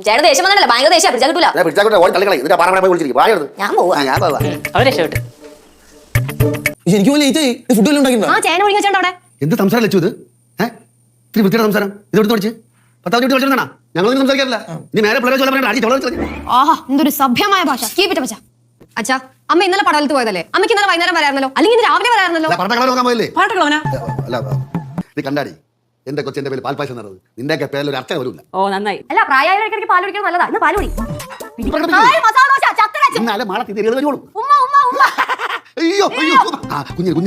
ചേട്ടൻ ദേഷ്യം വന്നല്ലേ ഭയങ്കര ദേഷ്യം പിടിച്ചാൽ കിട്ടൂല. ഞാൻ പോവാ. എനിക്ക് ഫുഡ് ആ ചേന ഒഴിഞ്ഞ വെച്ചോണ്ട് അവിടെ എന്ത് സംസാരം ലച്ചു ഇത്? ഇത്തിരി വൃത്തിയുടെ സംസാരം ഇത് എടുത്ത് പഠിച്ച് 10ാം വീട്ടിൽ പഠിച്ചാ ഞങ്ങളൊന്നും സംസാരിക്കാറില്ല. ഇനി നേരെ പിള്ളേരെ ആഹാ എന്തൊരു സഭ്യമായ ഭാഷ. കീപ്പിട്ട് വെച്ചാ അച്ഛാ അമ്മ ഇന്നലെ പടലത്ത് പോയതല്ലേ? അമ്മയ്ക്ക് ഇന്നലെ വൈകുന്നേരം വരാറുന്നല്ലോ, അല്ലെങ്കിൽ ഇന്ന് രാവിലെ വരാറുന്നല്ലോ. ഇത് കണ്ടാടി എന്റെ കൊച്ചിന്റെ പേര് പാൽപ്പായസം നടന്നത്. നിന്റെയൊക്കെ പേരിൽ ഒരു അർത്ഥം വരില്ല. ഓ നന്നായി. അല്ല പ്രായമായവർക്ക് പാൽ കുടിക്കാൻ നല്ലതാ. ഇന്ന് പാൽ കുടി. അയ്യോ കുഞ്ഞിലി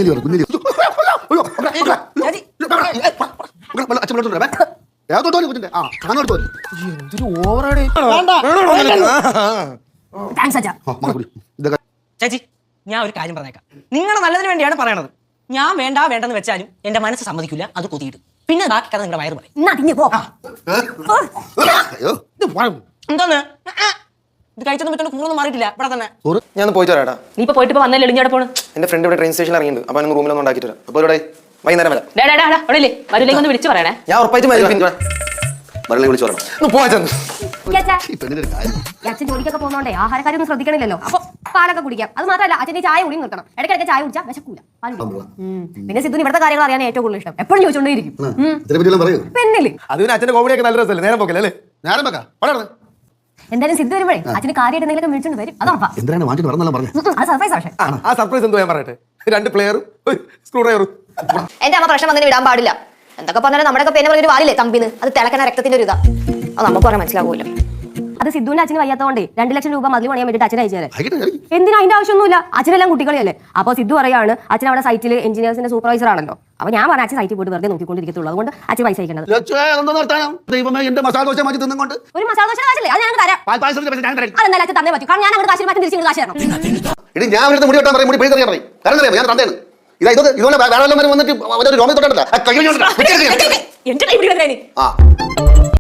ചേച്ചി ഞാൻ ഒരു കാര്യം പറഞ്ഞേക്കാം. നിങ്ങളുടെ നല്ലതിന് വേണ്ടിയാണ് പറയണത്. ഞാൻ വേണ്ടെന്ന് വെച്ചാലും എന്റെ മനസ്സ് സമ്മതിക്കില്ല, അത് കൊതിയിടും. പിന്നെ ബാക്കി കഥ നിങ്ങളുടെ വയറ് പറയും. എന്തോന്ന് ഇത് കഴിച്ചൊന്നും പറ്റുന്ന കൂറൊന്നും മാറിയിട്ടില്ല ഇവിടെ തന്നെ. ഞാൻ പോയിട്ട് വരാടാ. നീ ഇപ്പൊ പോയിട്ട് വന്നല്ലേ എളിഞ്ഞോടെ പോണ്. എന്റെ ഫ്രണ്ട് ഇവിടെ ട്രെയിൻ സ്റ്റേഷനിൽ ഇറങ്ങിയിട്ടുണ്ട്. അപ്പൊ റൂമിലൊന്നും ഉണ്ടാക്കിട്ട് വരാം. അപ്പൊ ഇവിടെ വൈകുന്നേരം വരാം. വരില്ലെങ്കിൽ ഒന്ന് വിളിച്ചു പറയണേ. ഞാൻ ഉറപ്പായിട്ടും വിളിച്ചു പറയണം. അച്ഛൻ ജോലിക്കൊക്കെ പോകുന്നോണ്ടേ ആഹാരക്കാരൊന്നും ശ്രദ്ധിക്കണില്ലല്ലോ. അപ്പൊ പാലൊക്കെ കുടിക്കാം. അത് മാത്രമല്ല അച്ഛൻ്റെ ചായ കൂടി നിർത്തണം. ഇടയ്ക്കിടയ്ക്ക് ചായ കുടിച്ചാൽ വിശക്കൂല. പിന്നെ സിദ്ധുന് ഇവിടുത്തെ കാര്യങ്ങൾ അറിയാൻ ഏറ്റവും കൂടുതൽ ഇഷ്ടം. എപ്പോഴും ചോദിച്ചോണ്ടേയിരിക്കും. പെണ്ണില് അതിന് അച്ഛന്റെ കോമഡിയൊക്കെ നല്ല രസമല്ലേ? നേരം പോക്കല്ലേ? നേരം വെക്കാം. എന്തായാലും സിദ്ധു വരുമ്പോഴേ അച്ഛന് കാര്യമായിട്ട് എന്തെങ്കിലും വിളിച്ചോണ്ട് വരും. അതാ എന്തിനാണ് വാങ്ങിട്ട് പറഞ്ഞല്ലോ പറഞ്ഞു. അത് സർപ്രൈസ്. പക്ഷേ ആ സർപ്രൈസ് എന്തോ ഞാൻ പറയട്ടെ. 2 പ്ലെയറും സ്ക്രൂ ഡ്രൈവറും. എന്റെ അമ്മ പ്രശ്നം വന്നിട്ട് വിടാൻ പാടില്ല. എന്തൊക്കെ പറഞ്ഞാലും നമ്മുടെ പേന പറഞ്ഞൊരു വാലില്ലേ തമ്പിന്ന്, അത് തിളക്കണ രക്തത്തിന്റെ ഒരു ഇതാ. അത് നമുക്ക് പറയാൻ മനസ്സിലാവൂല്ലോ. അത് സിദ്ധുവിന്റെ അച്ഛന് വയ്യാത്തതുകൊണ്ട് 2 ലക്ഷം രൂപ മതിൽ പണിയാൻ വേണ്ടിട്ട് അച്ഛൻ അയച്ചു തരാം. എന്തിനാ അതിന്റെ ആവശ്യമൊന്നുമില്ല. അച്ഛനെല്ലാം കുട്ടികളിയല്ലേ. അപ്പൊ സിദ്ധു പറയാണ് അച്ഛൻ അവിടെ സൈറ്റിൽ എഞ്ചിനീയേഴ്സിന്റെ സൂപ്പർവൈസർ ആണല്ലോ. അപ്പൊ ഞാൻ പറഞ്ഞ അച്ഛൻ സൈറ്റിൽ പോയിട്ട് വെറുതെ നോക്കിക്കൊണ്ടിരിക്കത്തുള്ളൂ. അതുകൊണ്ട് അച്ഛൻ പൈസ അയക്കേണ്ടത്. എന്റെ മസാല ദോശ മാറ്റി തിന്നുകൊണ്ട് ഒരു മസാല ദോശ കാശല്ലേ അത് ഞാൻ തരാം. അതെന്തായാലും അച്ഛൻ തന്നെ പറ്റും. കാരണം ഞാൻ അങ്ങോട്ട് കാശ് മാറ്റി തിരിച്ചു കാശ് തരണം. ഇനി ഞാൻ അവരുടെ മുടി വെട്ടാൻ പറയും. മുടി പിടിച്ചറിയാൻ പറയും. കാരണം അറിയാം ഞാൻ തന്തയാണ്. ഇതുപോലെ വേറെ വന്നിട്ട് രോമം തൊട്ടല്ല. എന്റെ കൈ പിടിക്കാൻ ആ